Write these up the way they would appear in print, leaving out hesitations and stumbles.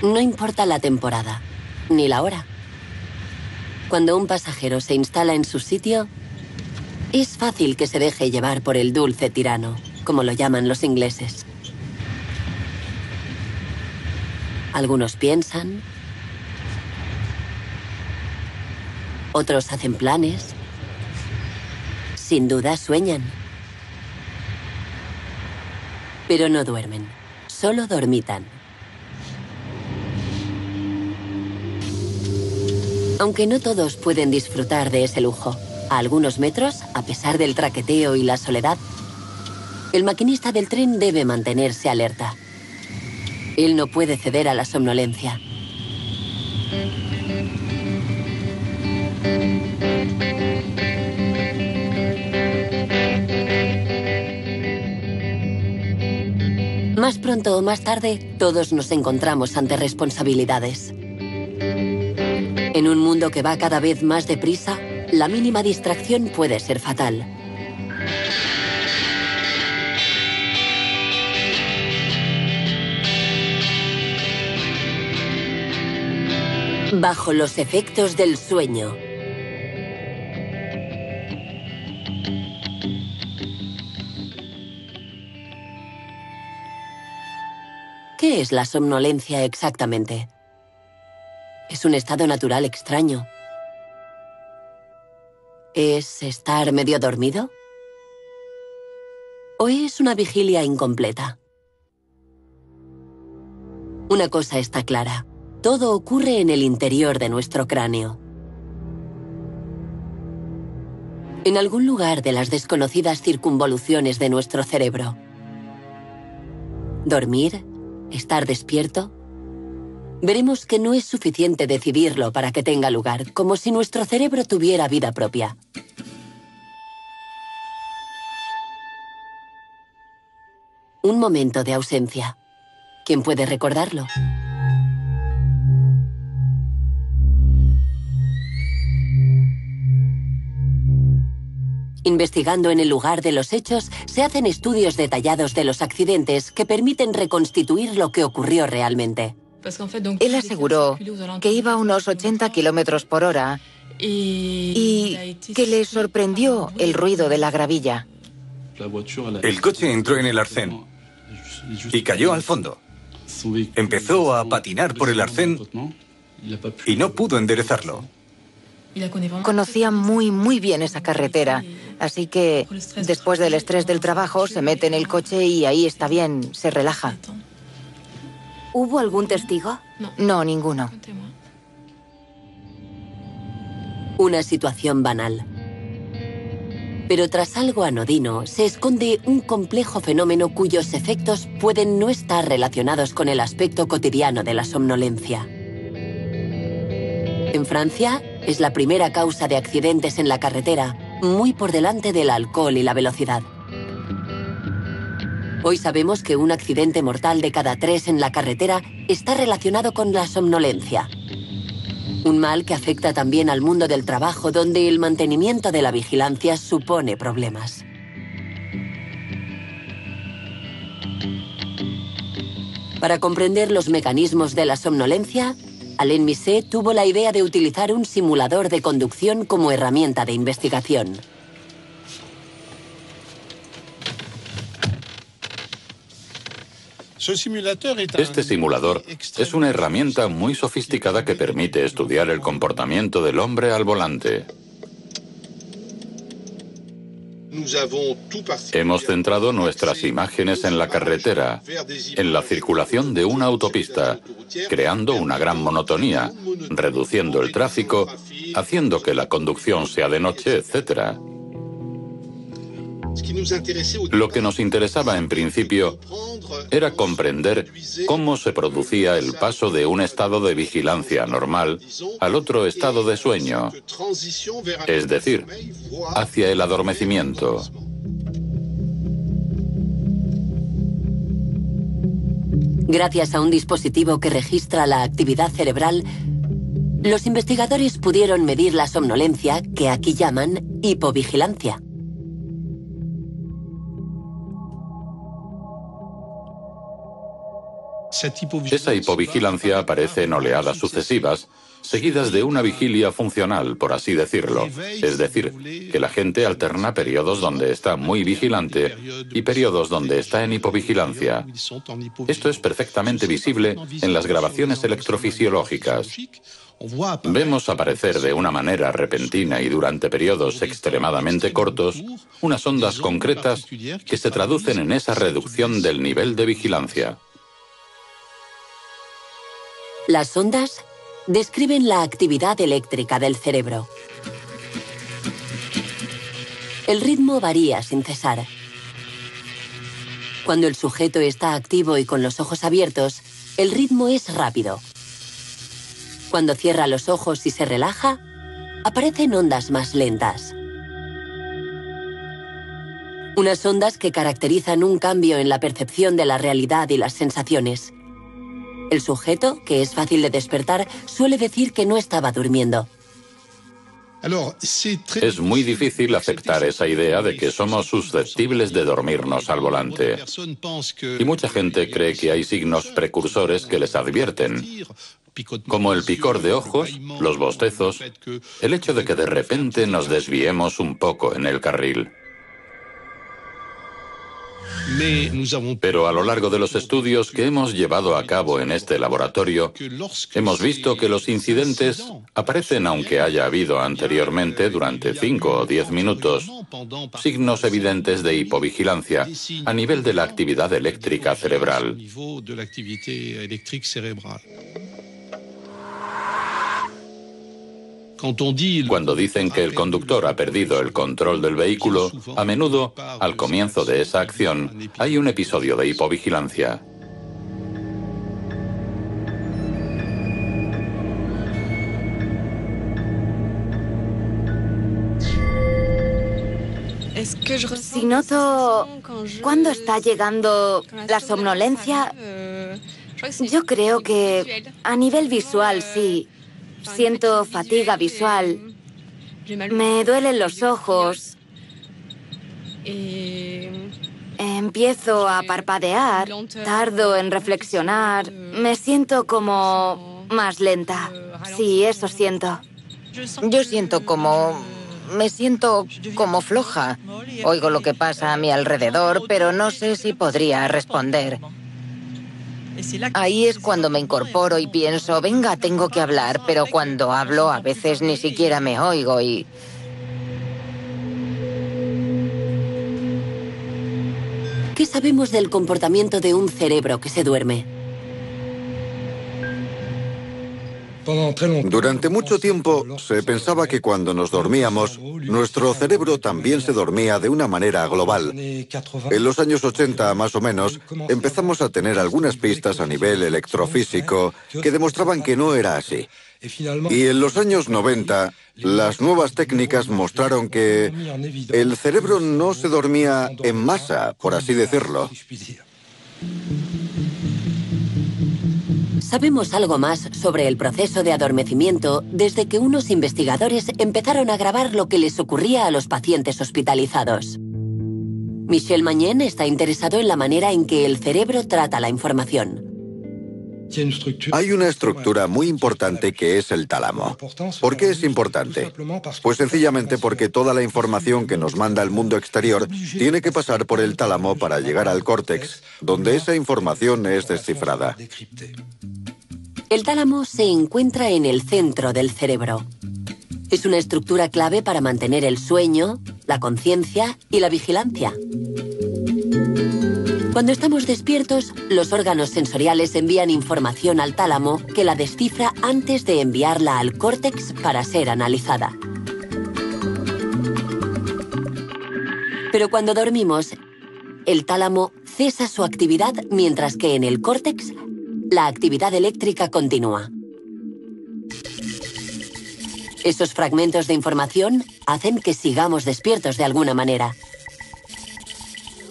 No importa la temporada, ni la hora. Cuando un pasajero se instala en su sitio, es fácil que se deje llevar por el dulce tirano, como lo llaman los ingleses. Algunos piensan, otros hacen planes, sin duda sueñan. Pero no duermen, solo dormitan. Aunque no todos pueden disfrutar de ese lujo, a algunos metros, a pesar del traqueteo y la soledad, el maquinista del tren debe mantenerse alerta. Él no puede ceder a la somnolencia. Más pronto o más tarde, todos nos encontramos ante responsabilidades. En un mundo que va cada vez más deprisa, la mínima distracción puede ser fatal. Bajo los efectos del sueño. ¿Qué es la somnolencia exactamente? Es un estado natural extraño. ¿Es estar medio dormido? ¿O es una vigilia incompleta? Una cosa está clara. Todo ocurre en el interior de nuestro cráneo. En algún lugar de las desconocidas circunvoluciones de nuestro cerebro. Dormir, estar despierto. Veremos que no es suficiente decidirlo para que tenga lugar, como si nuestro cerebro tuviera vida propia. Un momento de ausencia. ¿Quién puede recordarlo? Investigando en el lugar de los hechos, se hacen estudios detallados de los accidentes que permiten reconstituir lo que ocurrió realmente. Él aseguró que iba a unos 80 kilómetros por hora y que le sorprendió el ruido de la gravilla. El coche entró en el arcén y cayó al fondo. Empezó a patinar por el arcén y no pudo enderezarlo. Conocía muy bien esa carretera, así que después del estrés del trabajo se mete en el coche y ahí está bien, se relaja. ¿Hubo algún testigo? No, ninguno. Una situación banal. Pero tras algo anodino se esconde un complejo fenómeno cuyos efectos pueden no estar relacionados con el aspecto cotidiano de la somnolencia. En Francia, es la primera causa de accidentes en la carretera, muy por delante del alcohol y la velocidad. Hoy sabemos que un accidente mortal de cada 3 en la carretera está relacionado con la somnolencia. Un mal que afecta también al mundo del trabajo, donde el mantenimiento de la vigilancia supone problemas. Para comprender los mecanismos de la somnolencia, Alain Misset tuvo la idea de utilizar un simulador de conducción como herramienta de investigación. Este simulador es una herramienta muy sofisticada que permite estudiar el comportamiento del hombre al volante. Hemos centrado nuestras imágenes en la carretera, en la circulación de una autopista, creando una gran monotonía, reduciendo el tráfico, haciendo que la conducción sea de noche, etc. Lo que nos interesaba en principio era comprender cómo se producía el paso de un estado de vigilancia normal al otro estado de sueño, es decir, hacia el adormecimiento. Gracias a un dispositivo que registra la actividad cerebral, los investigadores pudieron medir la somnolencia, que aquí llaman hipovigilancia. Esa hipovigilancia aparece en oleadas sucesivas, seguidas de una vigilia funcional, por así decirlo. Es decir, que la gente alterna periodos donde está muy vigilante y periodos donde está en hipovigilancia. Esto es perfectamente visible en las grabaciones electrofisiológicas. Vemos aparecer de una manera repentina y durante periodos extremadamente cortos unas ondas concretas que se traducen en esa reducción del nivel de vigilancia. Las ondas describen la actividad eléctrica del cerebro. El ritmo varía sin cesar. Cuando el sujeto está activo y con los ojos abiertos, el ritmo es rápido. Cuando cierra los ojos y se relaja, aparecen ondas más lentas. Unas ondas que caracterizan un cambio en la percepción de la realidad y las sensaciones. El sujeto, que es fácil de despertar, suele decir que no estaba durmiendo. Es muy difícil aceptar esa idea de que somos susceptibles de dormirnos al volante. Y mucha gente cree que hay signos precursores que les advierten, como el picor de ojos, los bostezos, el hecho de que de repente nos desviemos un poco en el carril. Pero a lo largo de los estudios que hemos llevado a cabo en este laboratorio, hemos visto que los incidentes aparecen aunque haya habido anteriormente, durante 5 o 10 minutos, signos evidentes de hipovigilancia a nivel de la actividad eléctrica cerebral. Cuando dicen que el conductor ha perdido el control del vehículo, a menudo, al comienzo de esa acción, hay un episodio de hipovigilancia. Si noto cuándo está llegando la somnolencia, yo creo que a nivel visual sí. Siento fatiga visual, me duelen los ojos, empiezo a parpadear, tardo en reflexionar, me siento como más lenta. Sí, eso siento. Yo me siento como floja. Oigo lo que pasa a mi alrededor, pero no sé si podría responder. Ahí es cuando me incorporo y pienso, venga, tengo que hablar, pero cuando hablo a veces ni siquiera me oigo y... ¿Qué sabemos del comportamiento de un cerebro que se duerme? Durante mucho tiempo se pensaba que cuando nos dormíamos, nuestro cerebro también se dormía de una manera global. En los años 80, más o menos, empezamos a tener algunas pistas a nivel electrofísico que demostraban que no era así. Y en los años 90, las nuevas técnicas mostraron que el cerebro no se dormía en masa, por así decirlo. Sabemos algo más sobre el proceso de adormecimiento desde que unos investigadores empezaron a grabar lo que les ocurría a los pacientes hospitalizados. Michel Magnen está interesado en la manera en que el cerebro trata la información. Hay una estructura muy importante que es el tálamo. ¿Por qué es importante? Pues sencillamente porque toda la información que nos manda el mundo exterior tiene que pasar por el tálamo para llegar al córtex, donde esa información es descifrada. El tálamo se encuentra en el centro del cerebro. Es una estructura clave para mantener el sueño, la conciencia y la vigilancia. Cuando estamos despiertos, los órganos sensoriales envían información al tálamo que la descifra antes de enviarla al córtex para ser analizada. Pero cuando dormimos, el tálamo cesa su actividad mientras que en el córtex la actividad eléctrica continúa. Esos fragmentos de información hacen que sigamos despiertos de alguna manera.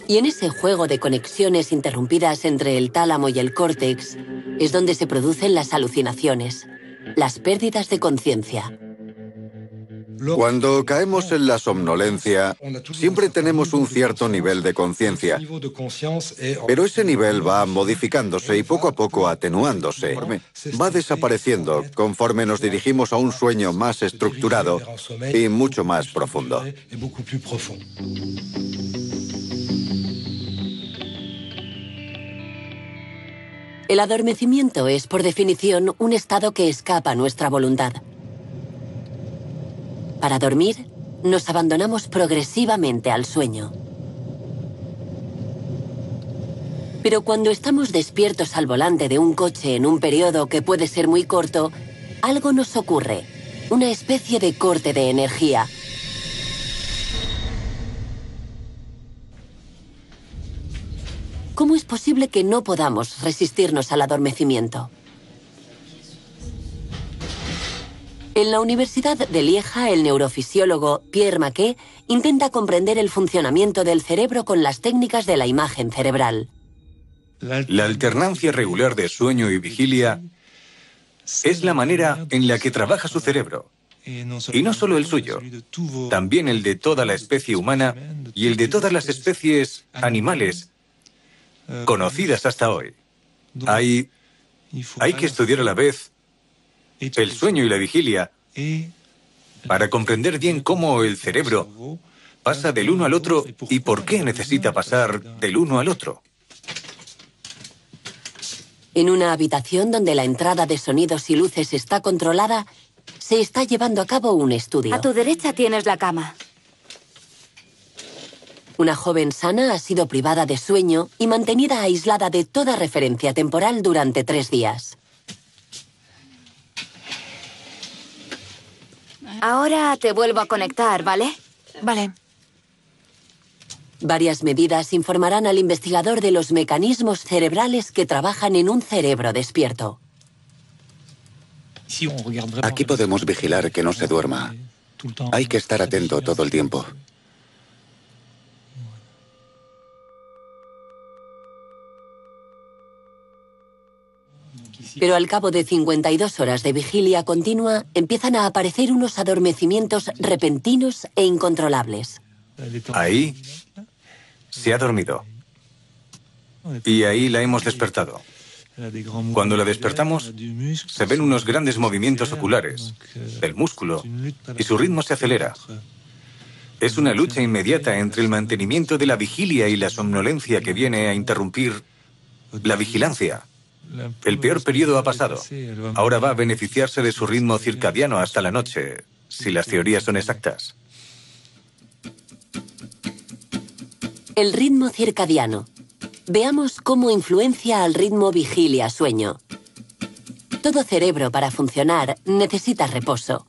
Y en ese juego de conexiones interrumpidas entre el tálamo y el córtex es donde se producen las alucinaciones, las pérdidas de conciencia. Cuando caemos en la somnolencia, siempre tenemos un cierto nivel de conciencia, pero ese nivel va modificándose y poco a poco atenuándose. Va desapareciendo conforme nos dirigimos a un sueño más estructurado y mucho más profundo. El adormecimiento es, por definición, un estado que escapa a nuestra voluntad. Para dormir, nos abandonamos progresivamente al sueño. Pero cuando estamos despiertos al volante de un coche en un periodo que puede ser muy corto, algo nos ocurre, una especie de corte de energía. ¿Cómo es posible que no podamos resistirnos al adormecimiento? En la Universidad de Lieja, el neurofisiólogo Pierre Maquet intenta comprender el funcionamiento del cerebro con las técnicas de la imagen cerebral. La alternancia regular de sueño y vigilia es la manera en la que trabaja su cerebro. Y no solo el suyo, también el de toda la especie humana y el de todas las especies animales conocidas hasta hoy. Hay que estudiar a la vez el sueño y la vigilia para comprender bien cómo el cerebro pasa del uno al otro y por qué necesita pasar del uno al otro. En una habitación donde la entrada de sonidos y luces está controlada, se está llevando a cabo un estudio. A tu derecha tienes la cama. Una joven sana ha sido privada de sueño y mantenida aislada de toda referencia temporal durante 3 días. Ahora te vuelvo a conectar, ¿vale? Vale. Varias medidas informarán al investigador de los mecanismos cerebrales que trabajan en un cerebro despierto. Aquí podemos vigilar que no se duerma. Hay que estar atento todo el tiempo. Pero al cabo de 52 horas de vigilia continua, empiezan a aparecer unos adormecimientos repentinos e incontrolables. Ahí se ha dormido. Y ahí la hemos despertado. Cuando la despertamos, se ven unos grandes movimientos oculares del músculo y su ritmo se acelera. Es una lucha inmediata entre el mantenimiento de la vigilia y la somnolencia que viene a interrumpir la vigilancia. El peor periodo ha pasado. Ahora va a beneficiarse de su ritmo circadiano hasta la noche, si las teorías son exactas. El ritmo circadiano. Veamos cómo influencia al ritmo vigilia-sueño. Todo cerebro, para funcionar, necesita reposo.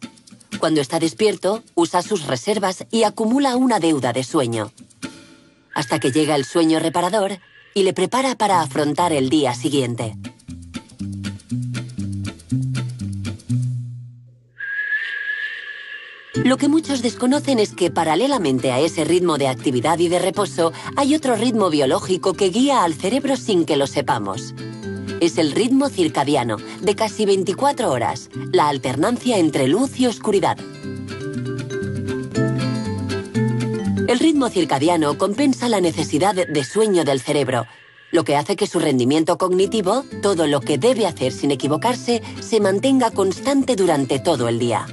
Cuando está despierto, usa sus reservas y acumula una deuda de sueño. Hasta que llega el sueño reparador y le prepara para afrontar el día siguiente. Lo que muchos desconocen es que, paralelamente a ese ritmo de actividad y de reposo, hay otro ritmo biológico que guía al cerebro sin que lo sepamos. Es el ritmo circadiano, de casi 24 horas, la alternancia entre luz y oscuridad. El ritmo circadiano compensa la necesidad de sueño del cerebro, lo que hace que su rendimiento cognitivo, todo lo que debe hacer sin equivocarse, se mantenga constante durante todo el día.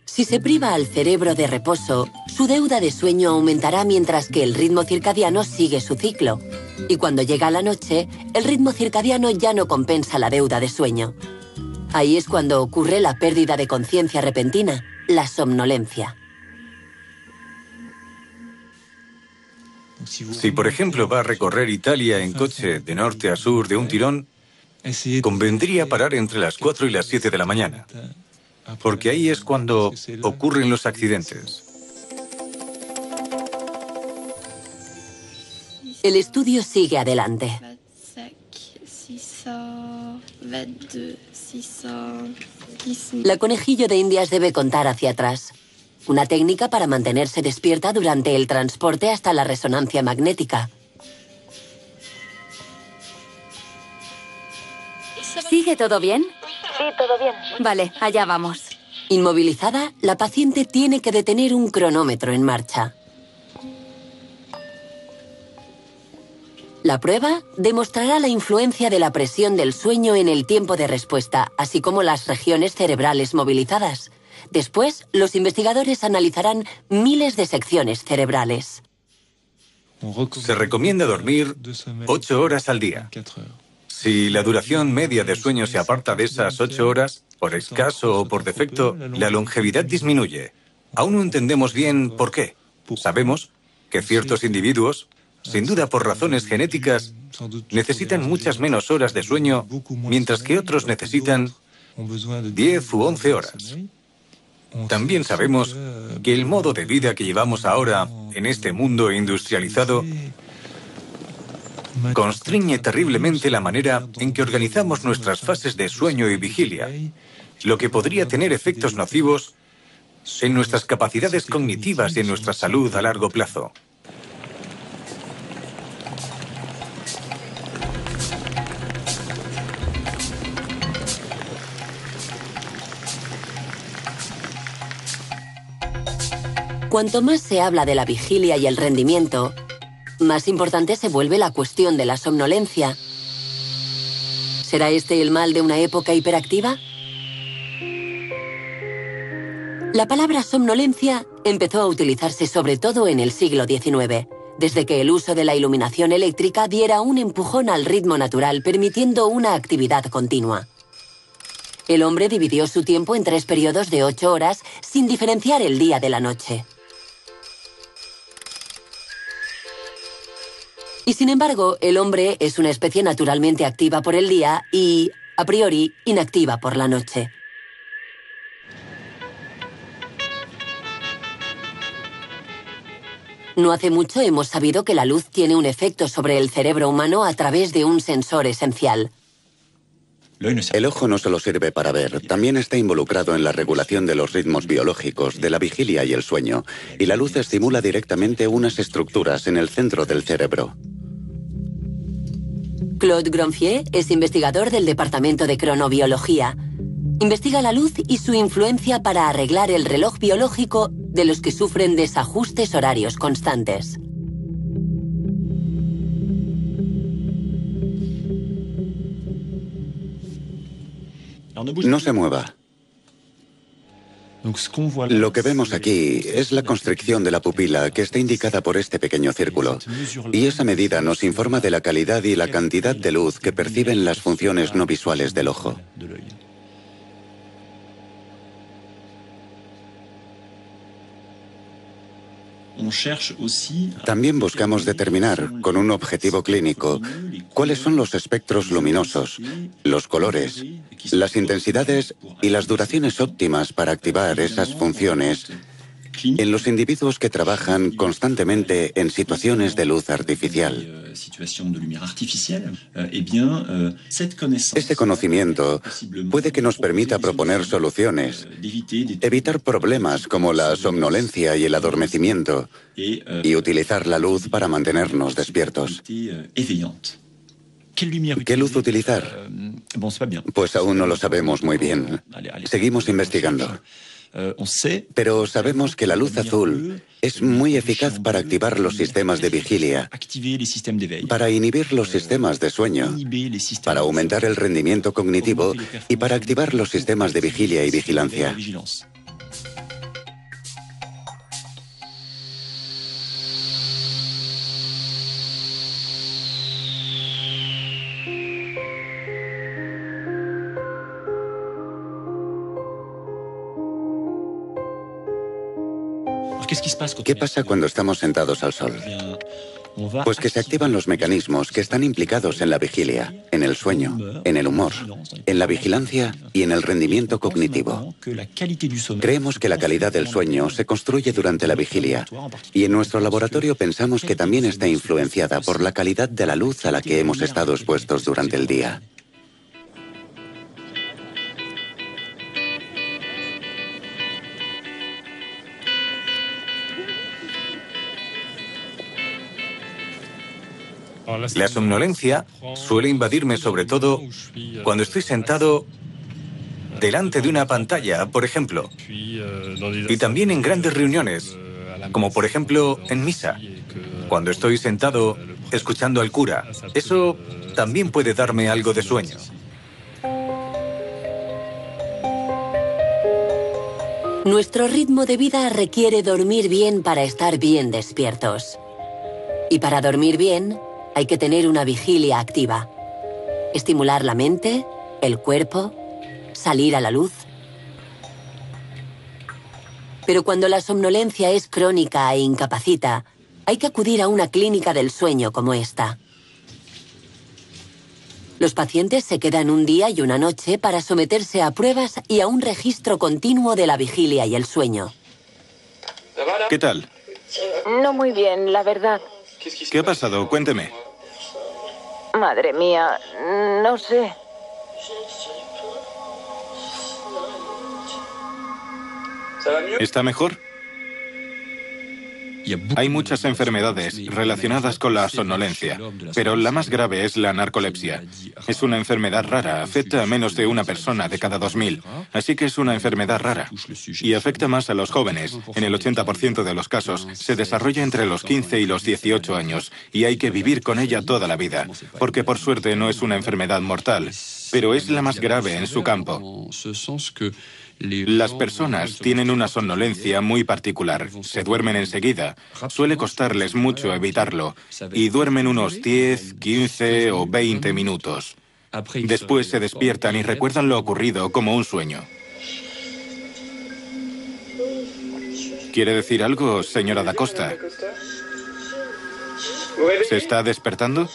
Si se priva al cerebro de reposo, su deuda de sueño aumentará mientras que el ritmo circadiano sigue su ciclo. Y cuando llega la noche, el ritmo circadiano ya no compensa la deuda de sueño. Ahí es cuando ocurre la pérdida de conciencia repentina, la somnolencia. Si, por ejemplo, va a recorrer Italia en coche de norte a sur de un tirón, convendría parar entre las 4 y las 7 de la mañana. Porque ahí es cuando ocurren los accidentes. El estudio sigue adelante. La conejillo de Indias debe contar hacia atrás. Una técnica para mantenerse despierta durante el transporte hasta la resonancia magnética. ¿Sigue todo bien? Sí, todo bien. Vale, allá vamos. Inmovilizada, la paciente tiene que detener un cronómetro en marcha. La prueba demostrará la influencia de la presión del sueño en el tiempo de respuesta, así como las regiones cerebrales movilizadas. Después, los investigadores analizarán miles de secciones cerebrales. Se recomienda dormir 8 horas al día. Si la duración media de sueño se aparta de esas 8 horas, por escaso o por defecto, la longevidad disminuye. Aún no entendemos bien por qué. Sabemos que ciertos individuos, sin duda por razones genéticas, necesitan muchas menos horas de sueño, mientras que otros necesitan 10 u 11 horas. También sabemos que el modo de vida que llevamos ahora en este mundo industrializado constriñe terriblemente la manera en que organizamos nuestras fases de sueño y vigilia, lo que podría tener efectos nocivos en nuestras capacidades cognitivas y en nuestra salud a largo plazo. Cuanto más se habla de la vigilia y el rendimiento, más importante se vuelve la cuestión de la somnolencia. ¿Será este el mal de una época hiperactiva? La palabra somnolencia empezó a utilizarse sobre todo en el siglo XIX, desde que el uso de la iluminación eléctrica diera un empujón al ritmo natural, permitiendo una actividad continua. El hombre dividió su tiempo en 3 periodos de 8 horas, sin diferenciar el día de la noche. Y sin embargo, el hombre es una especie naturalmente activa por el día y, a priori, inactiva por la noche. No hace mucho hemos sabido que la luz tiene un efecto sobre el cerebro humano a través de un sensor esencial. El ojo no solo sirve para ver, también está involucrado en la regulación de los ritmos biológicos, de la vigilia y el sueño, y la luz estimula directamente unas estructuras en el centro del cerebro. Claude Gronfier es investigador del Departamento de Cronobiología. Investiga la luz y su influencia para arreglar el reloj biológico de los que sufren desajustes horarios constantes. No se mueva. Lo que vemos aquí es la constricción de la pupila que está indicada por este pequeño círculo. Y esa medida nos informa de la calidad y la cantidad de luz que perciben las funciones no visuales del ojo. También buscamos determinar, con un objetivo clínico, cuáles son los espectros luminosos, los colores, las intensidades y las duraciones óptimas para activar esas funciones en los individuos que trabajan constantemente en situaciones de luz artificial. Este conocimiento puede que nos permita proponer soluciones, evitar problemas como la somnolencia y el adormecimiento, y utilizar la luz para mantenernos despiertos. ¿Qué luz utilizar? Pues aún no lo sabemos muy bien. Seguimos investigando. Pero sabemos que la luz azul es muy eficaz para activar los sistemas de vigilia, para inhibir los sistemas de sueño, para aumentar el rendimiento cognitivo y para activar los sistemas de vigilia y vigilancia. ¿Qué pasa cuando estamos sentados al sol? Pues que se activan los mecanismos que están implicados en la vigilia, en el sueño, en el humor, en la vigilancia y en el rendimiento cognitivo. Creemos que la calidad del sueño se construye durante la vigilia y en nuestro laboratorio pensamos que también está influenciada por la calidad de la luz a la que hemos estado expuestos durante el día. La somnolencia suele invadirme sobre todo cuando estoy sentado delante de una pantalla, por ejemplo. Y también en grandes reuniones, como por ejemplo en misa, cuando estoy sentado escuchando al cura. Eso también puede darme algo de sueño. Nuestro ritmo de vida requiere dormir bien para estar bien despiertos. Y para dormir bien, hay que tener una vigilia activa. Estimular la mente, el cuerpo, salir a la luz. Pero cuando la somnolencia es crónica e incapacita, hay que acudir a una clínica del sueño como esta. Los pacientes se quedan un día y una noche para someterse a pruebas y a un registro continuo de la vigilia y el sueño. ¿Qué tal? No muy bien, la verdad. ¿Qué ha pasado? Cuénteme. Madre mía, no sé. ¿Está mejor? Hay muchas enfermedades relacionadas con la somnolencia, pero la más grave es la narcolepsia. Es una enfermedad rara, afecta a menos de una persona de cada 2000, así que es una enfermedad rara. Y afecta más a los jóvenes. En el 80% de los casos se desarrolla entre los 15 y los 18 años, y hay que vivir con ella toda la vida, porque por suerte no es una enfermedad mortal, pero es la más grave en su campo. Las personas tienen una somnolencia muy particular. Se duermen enseguida. Suele costarles mucho evitarlo. Y duermen unos 10, 15 o 20 minutos. Después se despiertan y recuerdan lo ocurrido como un sueño. ¿Quiere decir algo, señora Da Costa? ¿Se está despertando?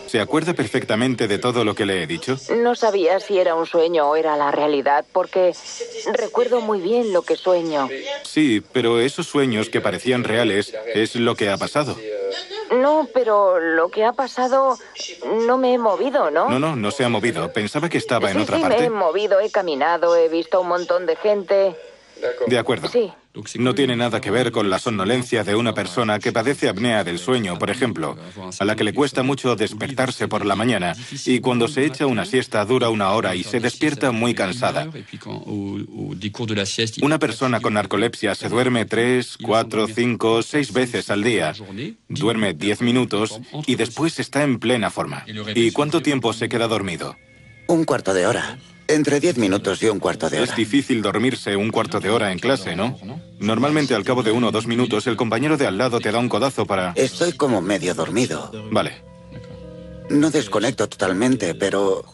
¿Se acuerda perfectamente de todo lo que le he dicho? No sabía si era un sueño o era la realidad, porque recuerdo muy bien lo que sueño. Sí, pero esos sueños que parecían reales es lo que ha pasado. No, pero lo que ha pasado no me he movido, ¿no? No se ha movido. Pensaba que estaba en otra Sí, parte. me he movido, he caminado, he visto un montón de gente. De acuerdo. Sí. No tiene nada que ver con la somnolencia de una persona que padece apnea del sueño, por ejemplo, a la que le cuesta mucho despertarse por la mañana y cuando se echa una siesta dura 1 hora y se despierta muy cansada. Una persona con narcolepsia se duerme 3, 4, 5, 6 veces al día. Duerme 10 minutos y después está en plena forma. ¿Y cuánto tiempo se queda dormido? 1/4 de hora. Entre 10 minutos y 1/4 de hora. Es difícil dormirse 1/4 de hora en clase, ¿no? Normalmente al cabo de 1 o 2 minutos el compañero de al lado te da un codazo para... Estoy como medio dormido. Vale. No desconecto totalmente, pero...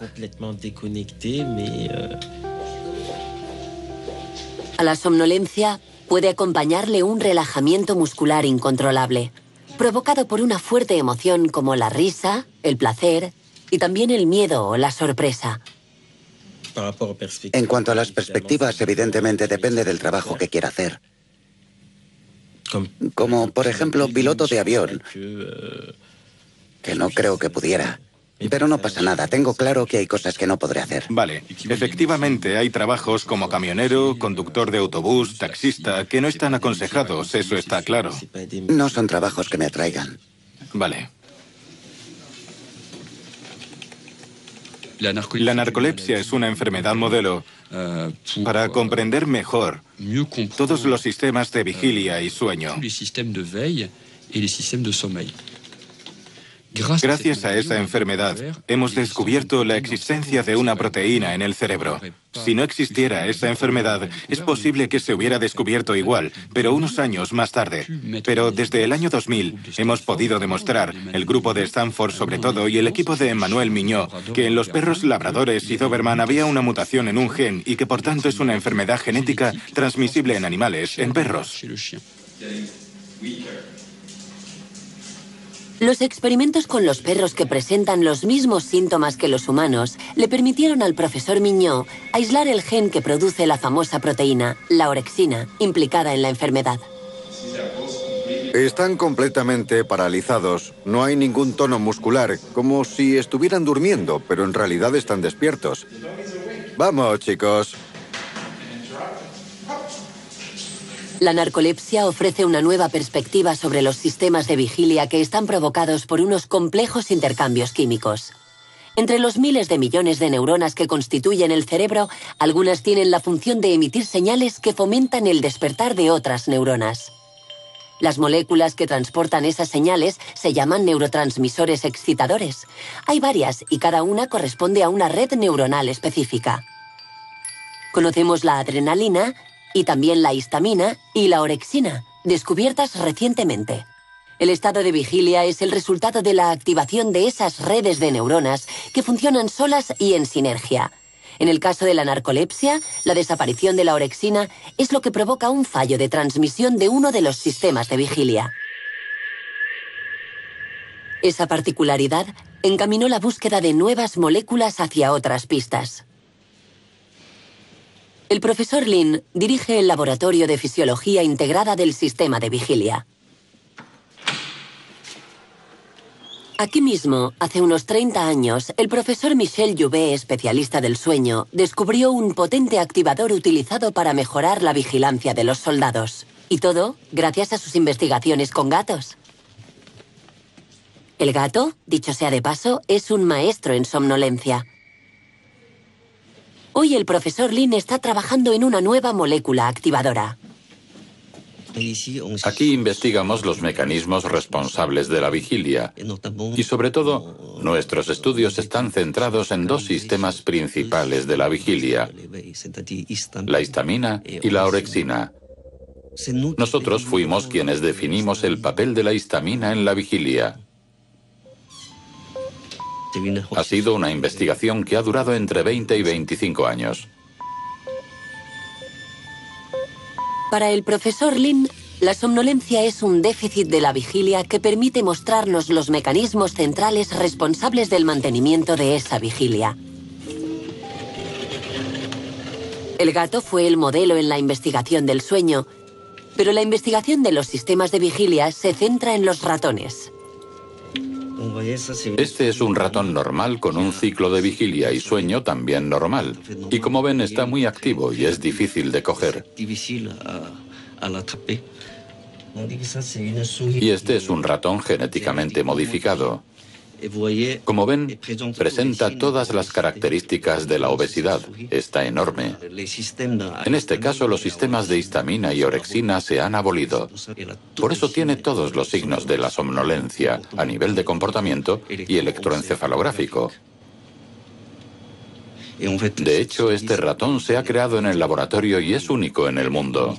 A la somnolencia puede acompañarle un relajamiento muscular incontrolable, provocado por una fuerte emoción como la risa, el placer y también el miedo o la sorpresa. En cuanto a las perspectivas, evidentemente depende del trabajo que quiera hacer. Como, por ejemplo, piloto de avión, que no creo que pudiera. Pero no pasa nada, tengo claro que hay cosas que no podré hacer. Vale, efectivamente hay trabajos como camionero, conductor de autobús, taxista, que no están aconsejados, eso está claro. No son trabajos que me atraigan. Vale. La narcolepsia es una enfermedad modelo para comprender mejor todos los sistemas de vigilia y sueño. Gracias a esa enfermedad, hemos descubierto la existencia de una proteína en el cerebro. Si no existiera esa enfermedad, es posible que se hubiera descubierto igual, pero unos años más tarde. Pero desde el año 2000 hemos podido demostrar, el grupo de Stanford sobre todo y el equipo de Emmanuel Mignot, que en los perros labradores y Doberman había una mutación en un gen y que por tanto es una enfermedad genética transmisible en animales, en perros. Los experimentos con los perros que presentan los mismos síntomas que los humanos le permitieron al profesor Mignot aislar el gen que produce la famosa proteína, la orexina, implicada en la enfermedad. Están completamente paralizados. No hay ningún tono muscular, como si estuvieran durmiendo, pero en realidad están despiertos. Vamos, chicos. La narcolepsia ofrece una nueva perspectiva sobre los sistemas de vigilia que están provocados por unos complejos intercambios químicos. Entre los miles de millones de neuronas que constituyen el cerebro, algunas tienen la función de emitir señales que fomentan el despertar de otras neuronas. Las moléculas que transportan esas señales se llaman neurotransmisores excitadores. Hay varias y cada una corresponde a una red neuronal específica. Conocemos la adrenalina y también la histamina y la orexina, descubiertas recientemente. El estado de vigilia es el resultado de la activación de esas redes de neuronas que funcionan solas y en sinergia. En el caso de la narcolepsia, la desaparición de la orexina es lo que provoca un fallo de transmisión de uno de los sistemas de vigilia. Esa particularidad encaminó la búsqueda de nuevas moléculas hacia otras pistas. El profesor Lin dirige el Laboratorio de Fisiología Integrada del Sistema de Vigilia. Aquí mismo, hace unos 30 años, el profesor Michel Jouvet, especialista del sueño, descubrió un potente activador utilizado para mejorar la vigilancia de los soldados. Y todo gracias a sus investigaciones con gatos. El gato, dicho sea de paso, es un maestro en somnolencia. Hoy el profesor Lin está trabajando en una nueva molécula activadora. Aquí investigamos los mecanismos responsables de la vigilia y, sobre todo, nuestros estudios están centrados en dos sistemas principales de la vigilia, la histamina y la orexina. Nosotros fuimos quienes definimos el papel de la histamina en la vigilia. Ha sido una investigación que ha durado entre 20 y 25 años. Para el profesor Lin, la somnolencia es un déficit de la vigilia que permite mostrarnos los mecanismos centrales responsables del mantenimiento de esa vigilia. El gato fue el modelo en la investigación del sueño, pero la investigación de los sistemas de vigilia se centra en los ratones. Este es un ratón normal con un ciclo de vigilia y sueño también normal. Y como ven, está muy activo y es difícil de coger. Y este es un ratón genéticamente modificado. Como ven, presenta todas las características de la obesidad. Está enorme. En este caso, los sistemas de histamina y orexina se han abolido. Por eso tiene todos los signos de la somnolencia a nivel de comportamiento y electroencefalográfico. De hecho, este ratón se ha creado en el laboratorio y es único en el mundo.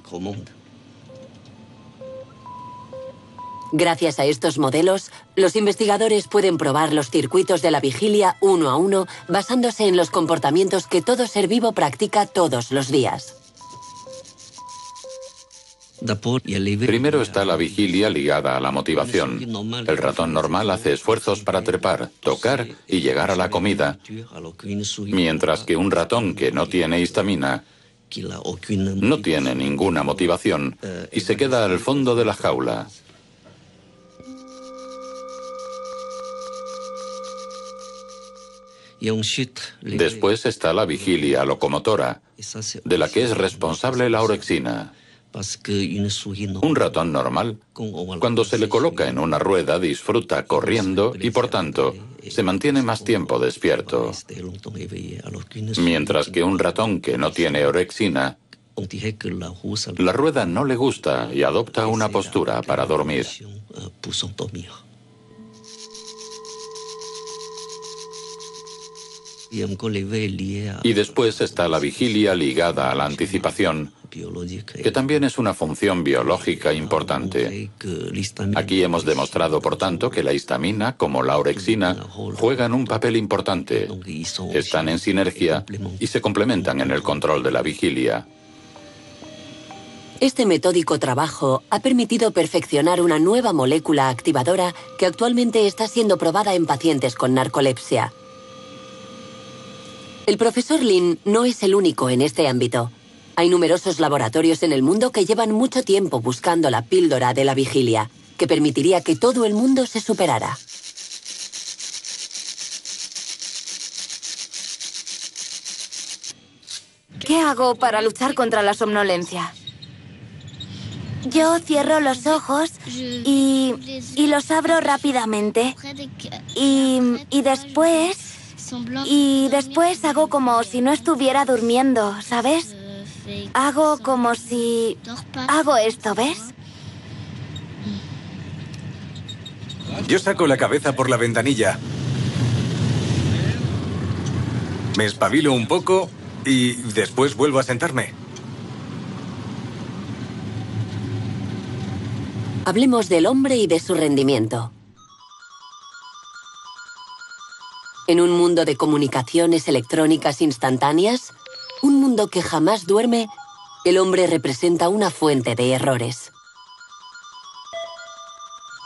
Gracias a estos modelos, los investigadores pueden probar los circuitos de la vigilia uno a uno basándose en los comportamientos que todo ser vivo practica todos los días. Primero está la vigilia ligada a la motivación. El ratón normal hace esfuerzos para trepar, tocar y llegar a la comida, mientras que un ratón que no tiene histamina no tiene ninguna motivación y se queda al fondo de la jaula. Después está la vigilia locomotora, de la que es responsable la orexina. Un ratón normal, cuando se le coloca en una rueda, disfruta corriendo y, por tanto, se mantiene más tiempo despierto. Mientras que un ratón que no tiene orexina, la rueda no le gusta y adopta una postura para dormir. Y después está la vigilia ligada a la anticipación, que también es una función biológica importante. Aquí hemos demostrado, por tanto, que la histamina, como la orexina, juegan un papel importante. Están en sinergia y se complementan en el control de la vigilia. Este metódico trabajo ha permitido perfeccionar una nueva molécula activadora que actualmente está siendo probada en pacientes con narcolepsia. El profesor Lin no es el único en este ámbito. Hay numerosos laboratorios en el mundo que llevan mucho tiempo buscando la píldora de la vigilia, que permitiría que todo el mundo se superara. ¿Qué hago para luchar contra la somnolencia? Yo cierro los ojos y los abro rápidamente. Y después Y después hago como si no estuviera durmiendo, ¿sabes? Hago como si... Hago esto, ¿ves? Yo saco la cabeza por la ventanilla. Me espabilo un poco y después vuelvo a sentarme. Hablemos del hombre y de su rendimiento. En un mundo de comunicaciones electrónicas instantáneas, un mundo que jamás duerme, el hombre representa una fuente de errores.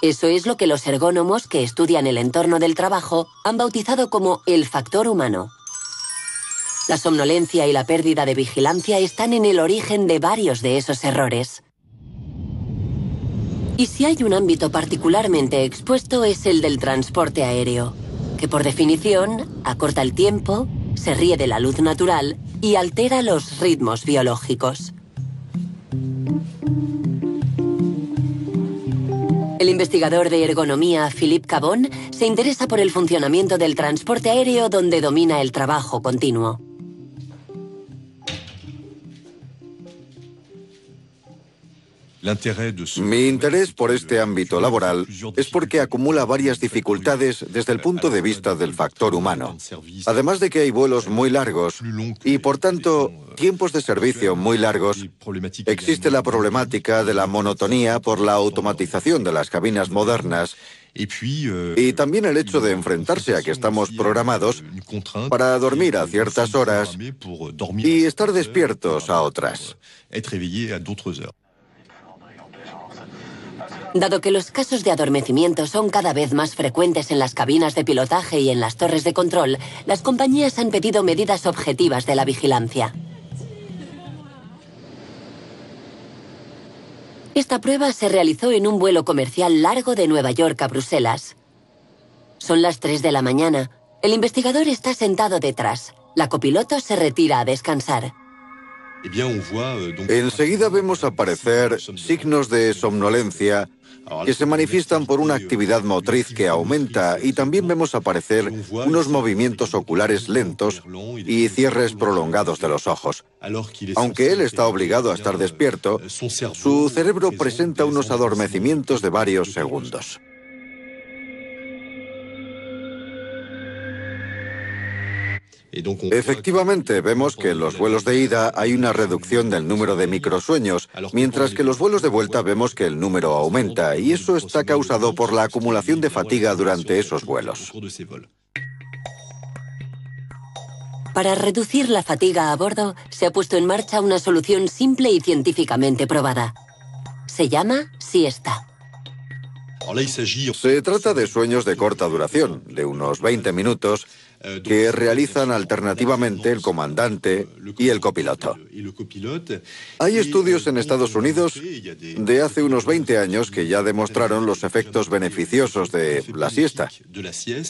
Eso es lo que los ergónomos que estudian el entorno del trabajo han bautizado como el factor humano. La somnolencia y la pérdida de vigilancia están en el origen de varios de esos errores. Y si hay un ámbito particularmente expuesto es el del transporte aéreo, que por definición acorta el tiempo, se ríe de la luz natural y altera los ritmos biológicos. El investigador de ergonomía Philippe Cabon se interesa por el funcionamiento del transporte aéreo donde domina el trabajo continuo. Mi interés por este ámbito laboral es porque acumula varias dificultades desde el punto de vista del factor humano. Además de que hay vuelos muy largos y, por tanto, tiempos de servicio muy largos, existe la problemática de la monotonía por la automatización de las cabinas modernas y también el hecho de enfrentarse a que estamos programados para dormir a ciertas horas y estar despiertos a otras. Dado que los casos de adormecimiento son cada vez más frecuentes en las cabinas de pilotaje y en las torres de control, las compañías han pedido medidas objetivas de la vigilancia. Esta prueba se realizó en un vuelo comercial largo de Nueva York a Bruselas. Son las 3 de la mañana. El investigador está sentado detrás. La copiloto se retira a descansar. Enseguida vemos aparecer signos de somnolencia que se manifiestan por una actividad motriz que aumenta y también vemos aparecer unos movimientos oculares lentos y cierres prolongados de los ojos. Aunque él está obligado a estar despierto, su cerebro presenta unos adormecimientos de varios segundos. Efectivamente, vemos que en los vuelos de ida hay una reducción del número de microsueños, mientras que en los vuelos de vuelta vemos que el número aumenta, y eso está causado por la acumulación de fatiga durante esos vuelos. Para reducir la fatiga a bordo, se ha puesto en marcha una solución simple y científicamente probada. Se llama siesta. Se trata de sueños de corta duración, de unos 20 minutos, que realizan alternativamente el comandante y el copiloto. Hay estudios en Estados Unidos de hace unos 20 años que ya demostraron los efectos beneficiosos de la siesta.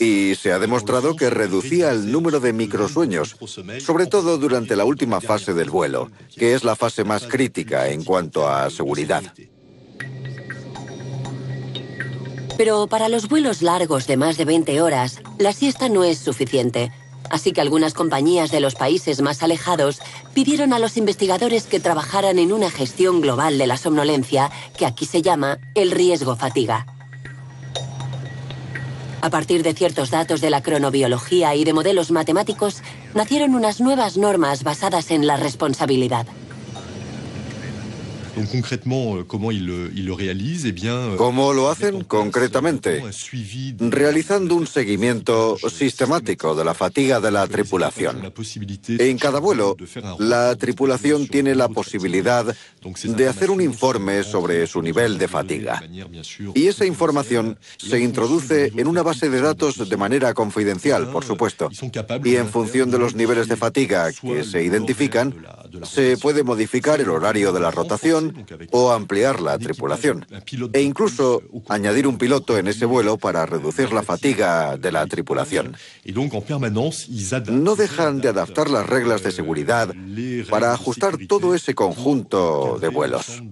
Y se ha demostrado que reducía el número de microsueños, sobre todo durante la última fase del vuelo, que es la fase más crítica en cuanto a seguridad. Pero para los vuelos largos de más de 20 horas, la siesta no es suficiente. Así que algunas compañías de los países más alejados pidieron a los investigadores que trabajaran en una gestión global de la somnolencia, que aquí se llama el riesgo-fatiga. A partir de ciertos datos de la cronobiología y de modelos matemáticos, nacieron unas nuevas normas basadas en la responsabilidad. ¿Cómo lo hacen concretamente? Realizando un seguimiento sistemático de la fatiga de la tripulación. En cada vuelo, la tripulación tiene la posibilidad de hacer un informe sobre su nivel de fatiga. Y esa información se introduce en una base de datos de manera confidencial, por supuesto. Y en función de los niveles de fatiga que se identifican, se puede modificar el horario de la rotación o ampliar la tripulación, e incluso añadir un piloto en ese vuelo para reducir la fatiga de la tripulación. No dejan de adaptar las reglas de seguridad para ajustar todo ese conjunto de vuelos.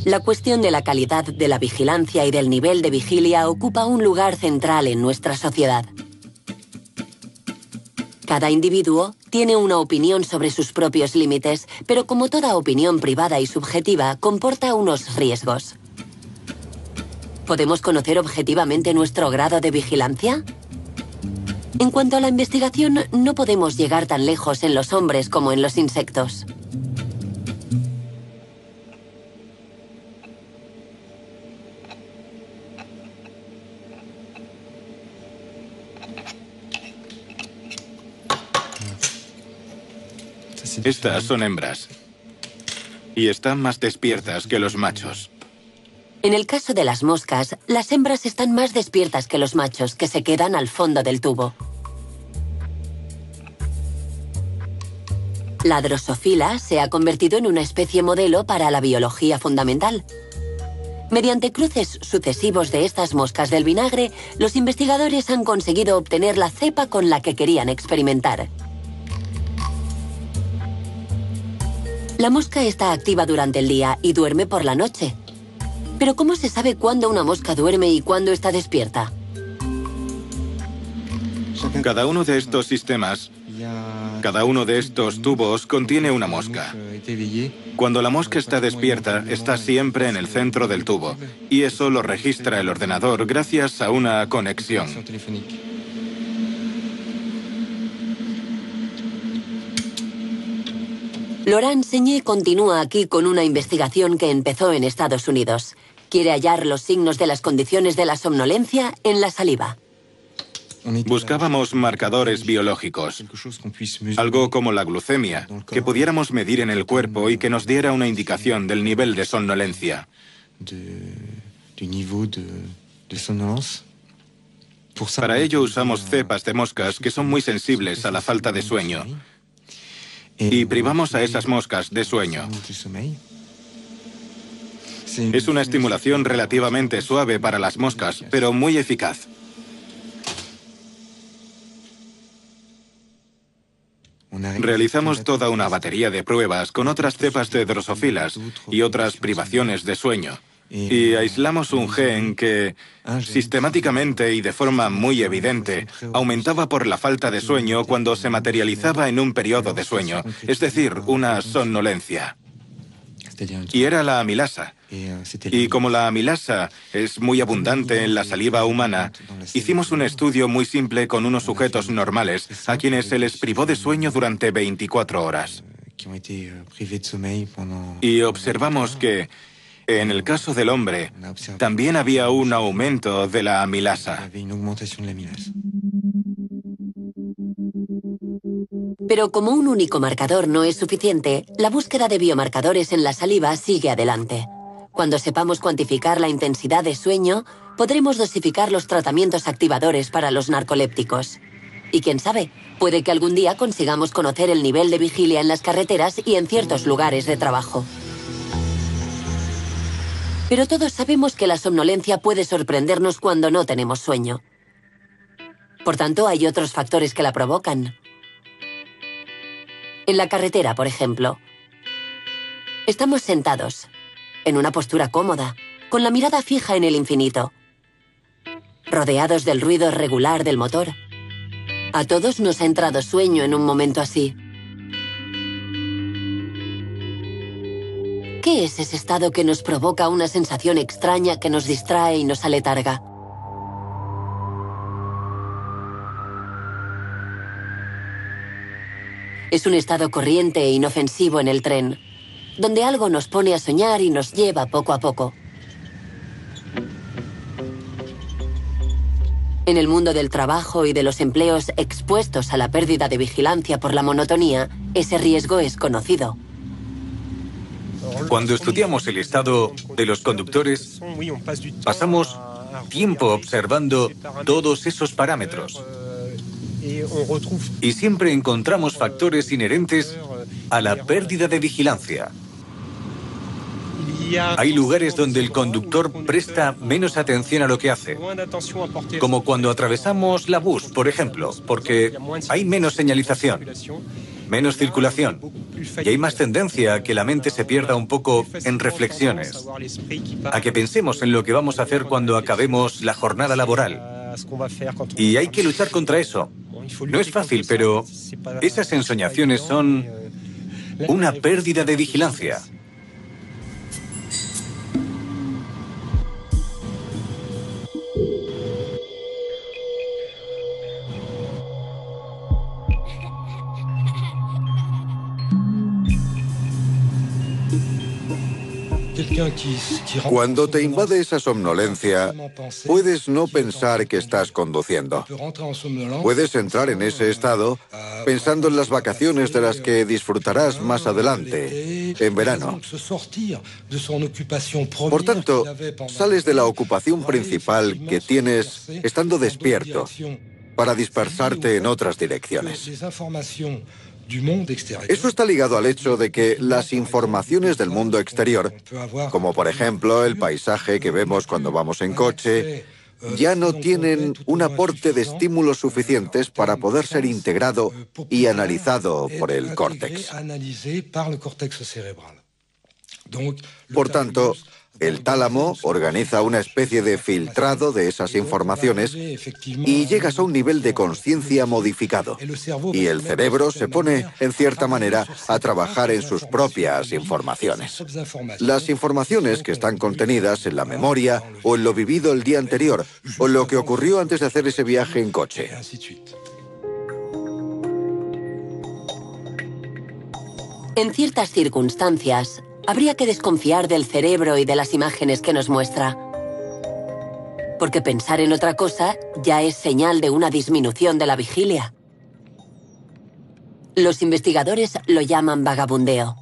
La cuestión de la calidad de la vigilancia y del nivel de vigilia ocupa un lugar central en nuestra sociedad. Cada individuo tiene una opinión sobre sus propios límites, pero como toda opinión privada y subjetiva, comporta unos riesgos. ¿Podemos conocer objetivamente nuestro grado de vigilancia? En cuanto a la investigación, no podemos llegar tan lejos en los hombres como en los insectos. Estas son hembras. Y están más despiertas que los machos. En el caso de las moscas, las hembras están más despiertas que los machos, que se quedan al fondo del tubo. La Drosophila se ha convertido en una especie modelo para la biología fundamental. Mediante cruces sucesivos de estas moscas del vinagre, los investigadores han conseguido obtener la cepa con la que querían experimentar. La mosca está activa durante el día y duerme por la noche. Pero ¿cómo se sabe cuándo una mosca duerme y cuándo está despierta? Cada uno de estos sistemas, cada uno de estos tubos contiene una mosca. Cuando la mosca está despierta, está siempre en el centro del tubo. Y eso lo registra el ordenador gracias a una conexión. Laurent Seigné continúa aquí con una investigación que empezó en Estados Unidos. Quiere hallar los signos de las condiciones de la somnolencia en la saliva. Buscábamos marcadores biológicos, algo como la glucemia, que pudiéramos medir en el cuerpo y que nos diera una indicación del nivel de somnolencia. Para ello usamos cepas de moscas que son muy sensibles a la falta de sueño. Y privamos a esas moscas de sueño. Es una estimulación relativamente suave para las moscas, pero muy eficaz. Realizamos toda una batería de pruebas con otras cepas de drosofilas y otras privaciones de sueño. Y aislamos un gen que, sistemáticamente y de forma muy evidente, aumentaba por la falta de sueño cuando se materializaba en un periodo de sueño, es decir, una somnolencia. Y era la amilasa. Y como la amilasa es muy abundante en la saliva humana, hicimos un estudio muy simple con unos sujetos normales a quienes se les privó de sueño durante 24 horas. Y observamos que, en el caso del hombre, también había un aumento de la amilasa. Pero como un único marcador no es suficiente, la búsqueda de biomarcadores en la saliva sigue adelante. Cuando sepamos cuantificar la intensidad de sueño, podremos dosificar los tratamientos activadores para los narcolépticos. Y quién sabe, puede que algún día consigamos conocer el nivel de vigilia en las carreteras y en ciertos lugares de trabajo. Pero todos sabemos que la somnolencia puede sorprendernos cuando no tenemos sueño. Por tanto, hay otros factores que la provocan. En la carretera, por ejemplo. Estamos sentados, en una postura cómoda, con la mirada fija en el infinito, rodeados del ruido regular del motor. A todos nos ha entrado sueño en un momento así. ¿Qué es ese estado que nos provoca una sensación extraña que nos distrae y nos aletarga? Es un estado corriente e inofensivo en el tren, donde algo nos pone a soñar y nos lleva poco a poco. En el mundo del trabajo y de los empleos expuestos a la pérdida de vigilancia por la monotonía, ese riesgo es conocido. Cuando estudiamos el estado de los conductores, pasamos tiempo observando todos esos parámetros. Y siempre encontramos factores inherentes a la pérdida de vigilancia. Hay lugares donde el conductor presta menos atención a lo que hace, como cuando atravesamos la bus, por ejemplo, porque hay menos señalización, menos circulación, y hay más tendencia a que la mente se pierda un poco en reflexiones, a que pensemos en lo que vamos a hacer cuando acabemos la jornada laboral. Y hay que luchar contra eso. No es fácil, pero esas ensoñaciones son una pérdida de vigilancia. Cuando te invade esa somnolencia, puedes no pensar que estás conduciendo. Puedes entrar en ese estado pensando en las vacaciones de las que disfrutarás más adelante, en verano. Por tanto, sales de la ocupación principal que tienes estando despierto para dispersarte en otras direcciones. Eso está ligado al hecho de que las informaciones del mundo exterior, como por ejemplo el paisaje que vemos cuando vamos en coche, ya no tienen un aporte de estímulos suficientes para poder ser integrado y analizado por el córtex. Por tanto, el tálamo organiza una especie de filtrado de esas informaciones y llegas a un nivel de conciencia modificado. Y el cerebro se pone, en cierta manera, a trabajar en sus propias informaciones. Las informaciones que están contenidas en la memoria o en lo vivido el día anterior o en lo que ocurrió antes de hacer ese viaje en coche. En ciertas circunstancias, habría que desconfiar del cerebro y de las imágenes que nos muestra. Porque pensar en otra cosa ya es señal de una disminución de la vigilia. Los investigadores lo llaman vagabundeo.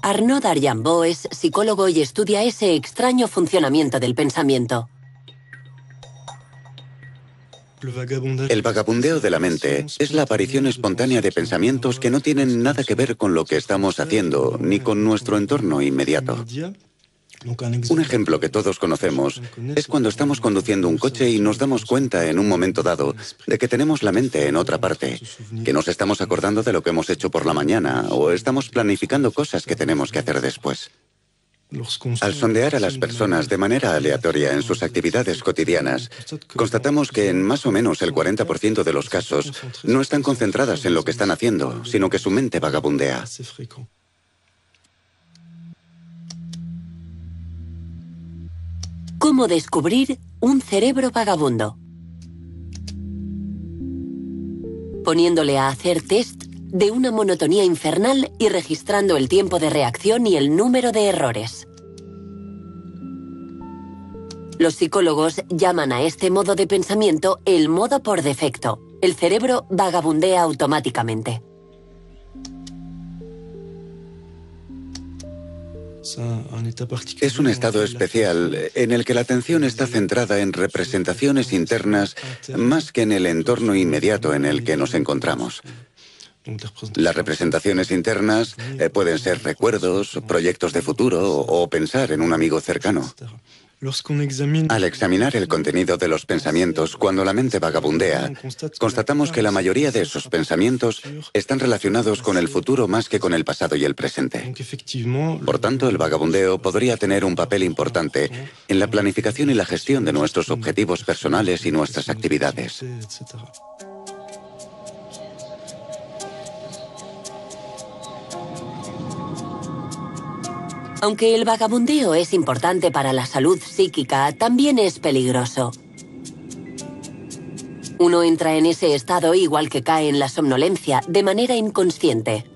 Arnaud Darjambot es psicólogo y estudia ese extraño funcionamiento del pensamiento. El vagabundeo de la mente es la aparición espontánea de pensamientos que no tienen nada que ver con lo que estamos haciendo, ni con nuestro entorno inmediato. Un ejemplo que todos conocemos es cuando estamos conduciendo un coche y nos damos cuenta en un momento dado de que tenemos la mente en otra parte, que nos estamos acordando de lo que hemos hecho por la mañana o estamos planificando cosas que tenemos que hacer después. Al sondear a las personas de manera aleatoria en sus actividades cotidianas, constatamos que en más o menos el 40% de los casos no están concentradas en lo que están haciendo, sino que su mente vagabundea. ¿Cómo descubrir un cerebro vagabundo? Poniéndole a hacer test de una monotonía infernal y registrando el tiempo de reacción y el número de errores. Los psicólogos llaman a este modo de pensamiento el modo por defecto. El cerebro vagabundea automáticamente. Es un estado especial en el que la atención está centrada en representaciones internas más que en el entorno inmediato en el que nos encontramos. Las representaciones internas pueden ser recuerdos, proyectos de futuro o pensar en un amigo cercano. Al examinar el contenido de los pensamientos cuando la mente vagabundea, constatamos que la mayoría de esos pensamientos están relacionados con el futuro más que con el pasado y el presente. Por tanto, el vagabundeo podría tener un papel importante en la planificación y la gestión de nuestros objetivos personales y nuestras actividades. Aunque el vagabundeo es importante para la salud psíquica, también es peligroso. Uno entra en ese estado igual que cae en la somnolencia, de manera inconsciente.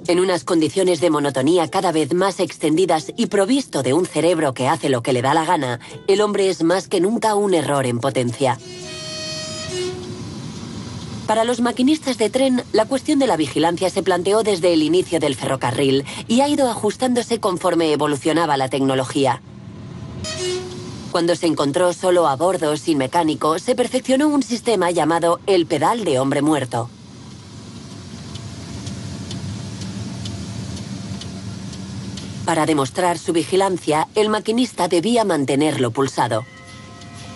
En unas condiciones de monotonía cada vez más extendidas y provisto de un cerebro que hace lo que le da la gana, el hombre es más que nunca un error en potencia. Para los maquinistas de tren, la cuestión de la vigilancia se planteó desde el inicio del ferrocarril y ha ido ajustándose conforme evolucionaba la tecnología. Cuando se encontró solo a bordo sin mecánico, se perfeccionó un sistema llamado el pedal de hombre muerto. Para demostrar su vigilancia, el maquinista debía mantenerlo pulsado.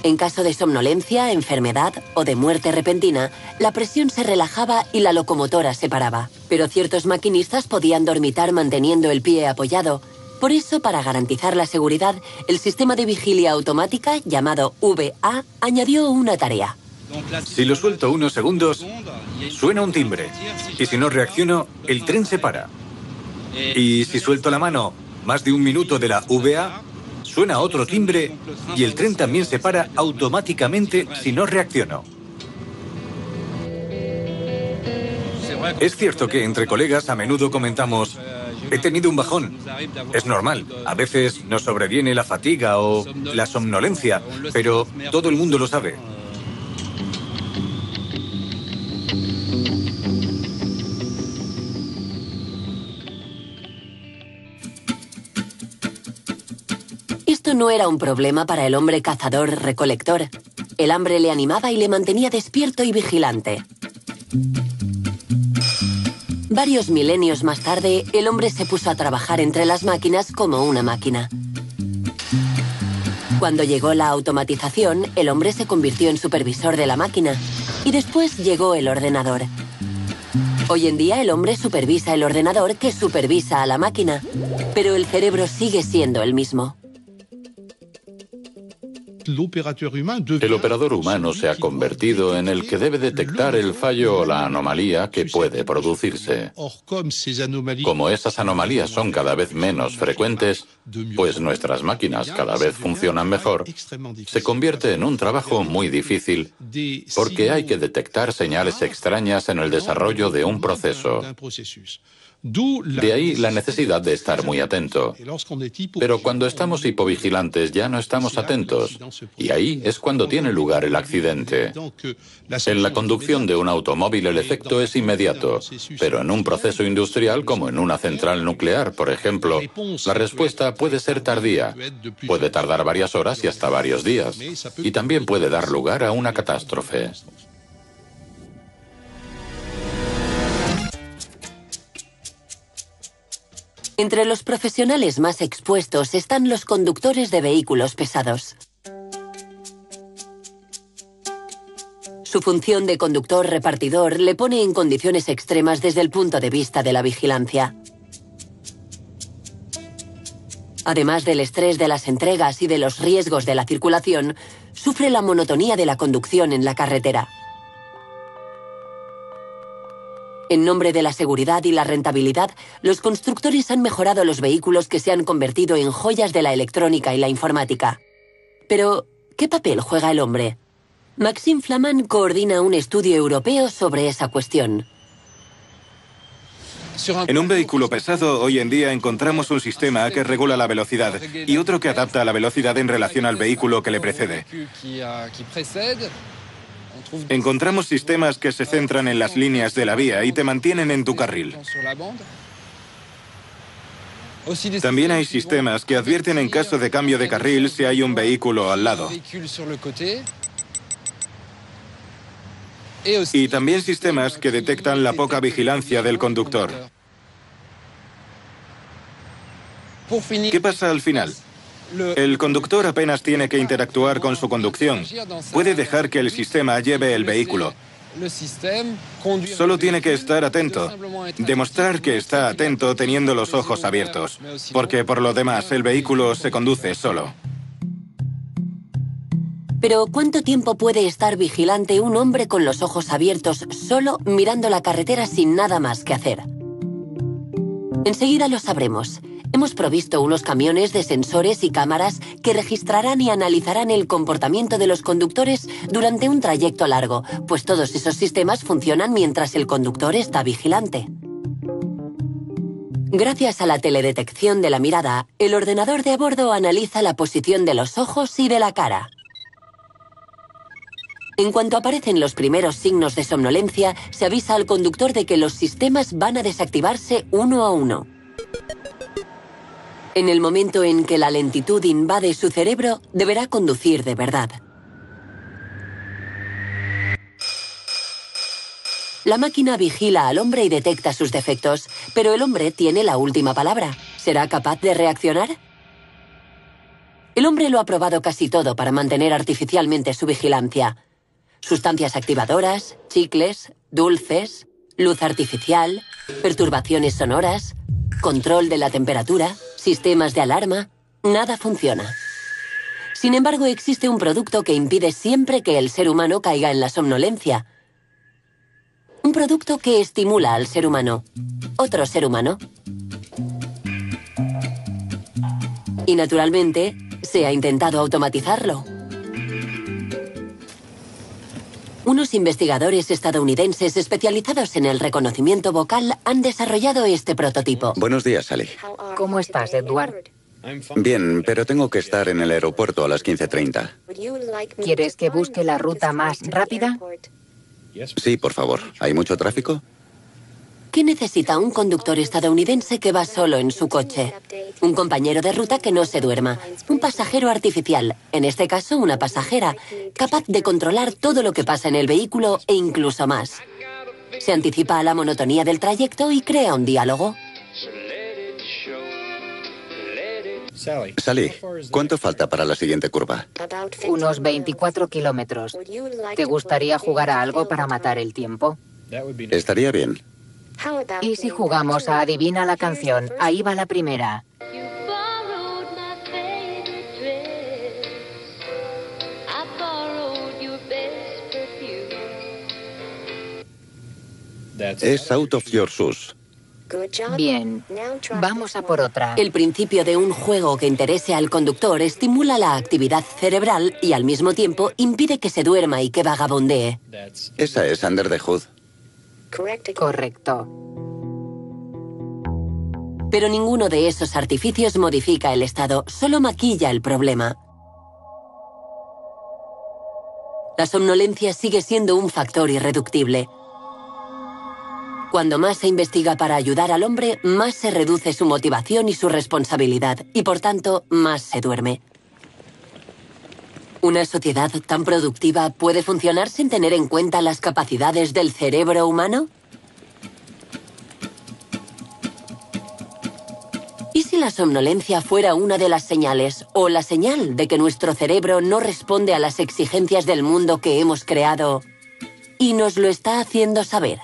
En caso de somnolencia, enfermedad o de muerte repentina, la presión se relajaba y la locomotora se paraba. Pero ciertos maquinistas podían dormitar manteniendo el pie apoyado. Por eso, para garantizar la seguridad, el sistema de vigilia automática, llamado VA, añadió una tarea. Si lo suelto unos segundos, suena un timbre. Y si no reacciono, el tren se para. Y si suelto la mano más de un minuto de la VA, suena otro timbre y el tren también se para automáticamente si no reacciono. Es cierto que entre colegas a menudo comentamos: he tenido un bajón. Es normal. A veces nos sobreviene la fatiga o la somnolencia, pero todo el mundo lo sabe. Esto no era un problema para el hombre cazador-recolector. El hambre le animaba y le mantenía despierto y vigilante. Varios milenios más tarde, el hombre se puso a trabajar entre las máquinas como una máquina. Cuando llegó la automatización, el hombre se convirtió en supervisor de la máquina. Y después llegó el ordenador. Hoy en día el hombre supervisa el ordenador que supervisa a la máquina. Pero el cerebro sigue siendo el mismo. El operador humano se ha convertido en el que debe detectar el fallo o la anomalía que puede producirse. Como esas anomalías son cada vez menos frecuentes, pues nuestras máquinas cada vez funcionan mejor, se convierte en un trabajo muy difícil porque hay que detectar señales extrañas en el desarrollo de un proceso. De ahí la necesidad de estar muy atento. Pero cuando estamos hipovigilantes ya no estamos atentos, y ahí es cuando tiene lugar el accidente. En la conducción de un automóvil el efecto es inmediato, pero en un proceso industrial como en una central nuclear, por ejemplo, la respuesta puede ser tardía, puede tardar varias horas y hasta varios días, y también puede dar lugar a una catástrofe. Entre los profesionales más expuestos están los conductores de vehículos pesados. Su función de conductor-repartidor le pone en condiciones extremas desde el punto de vista de la vigilancia. Además del estrés de las entregas y de los riesgos de la circulación, sufre la monotonía de la conducción en la carretera. En nombre de la seguridad y la rentabilidad, los constructores han mejorado los vehículos que se han convertido en joyas de la electrónica y la informática. Pero, ¿qué papel juega el hombre? Maxime Flamand coordina un estudio europeo sobre esa cuestión. En un vehículo pesado, hoy en día encontramos un sistema que regula la velocidad y otro que adapta la velocidad en relación al vehículo que le precede. Encontramos sistemas que se centran en las líneas de la vía y te mantienen en tu carril. También hay sistemas que advierten en caso de cambio de carril si hay un vehículo al lado. Y también sistemas que detectan la poca vigilancia del conductor. ¿Qué pasa al final? El conductor apenas tiene que interactuar con su conducción. Puede dejar que el sistema lleve el vehículo. Solo tiene que estar atento. Demostrar que está atento teniendo los ojos abiertos. Porque por lo demás el vehículo se conduce solo. Pero ¿cuánto tiempo puede estar vigilante un hombre con los ojos abiertos solo mirando la carretera sin nada más que hacer? Enseguida lo sabremos. Hemos provisto unos camiones de sensores y cámaras que registrarán y analizarán el comportamiento de los conductores durante un trayecto largo, pues todos esos sistemas funcionan mientras el conductor está vigilante. Gracias a la teledetección de la mirada, el ordenador de a bordo analiza la posición de los ojos y de la cara. En cuanto aparecen los primeros signos de somnolencia, se avisa al conductor de que los sistemas van a desactivarse uno a uno. En el momento en que la lentitud invade su cerebro, deberá conducir de verdad. La máquina vigila al hombre y detecta sus defectos, pero el hombre tiene la última palabra. ¿Será capaz de reaccionar? El hombre lo ha probado casi todo para mantener artificialmente su vigilancia. Sustancias activadoras, chicles, dulces, luz artificial, perturbaciones sonoras, control de la temperatura, sistemas de alarma. Nada funciona. Sin embargo, existe un producto que impide siempre que el ser humano caiga en la somnolencia. Un producto que estimula al ser humano. Otro ser humano. Y naturalmente, se ha intentado automatizarlo. Unos investigadores estadounidenses especializados en el reconocimiento vocal han desarrollado este prototipo. Buenos días, Sally. ¿Cómo estás, Edward? Bien, pero tengo que estar en el aeropuerto a las 15:30. ¿Quieres que busque la ruta más rápida? Sí, por favor. ¿Hay mucho tráfico? ¿Qué necesita un conductor estadounidense que va solo en su coche? Un compañero de ruta que no se duerma. Un pasajero artificial, en este caso una pasajera, capaz de controlar todo lo que pasa en el vehículo e incluso más. Se anticipa a la monotonía del trayecto y crea un diálogo. Sally, ¿cuánto falta para la siguiente curva? Unos 24 kilómetros. ¿Te gustaría jugar a algo para matar el tiempo? Estaría bien. ¿Y si jugamos a Adivina la canción? Ahí va la primera. Es Out of Your Shoes. Bien, vamos a por otra. El principio de un juego que interese al conductor estimula la actividad cerebral y al mismo tiempo impide que se duerma y que vagabundee. Esa es Under the Hood. Correcto. Pero ninguno de esos artificios modifica el estado, solo maquilla el problema. La somnolencia sigue siendo un factor irreductible. Cuando más se investiga para ayudar al hombre, más se reduce su motivación y su responsabilidad, y por tanto, más se duerme. ¿Una sociedad tan productiva puede funcionar sin tener en cuenta las capacidades del cerebro humano? ¿Y si la somnolencia fuera una de las señales, o la señal de que nuestro cerebro no responde a las exigencias del mundo que hemos creado y nos lo está haciendo saber?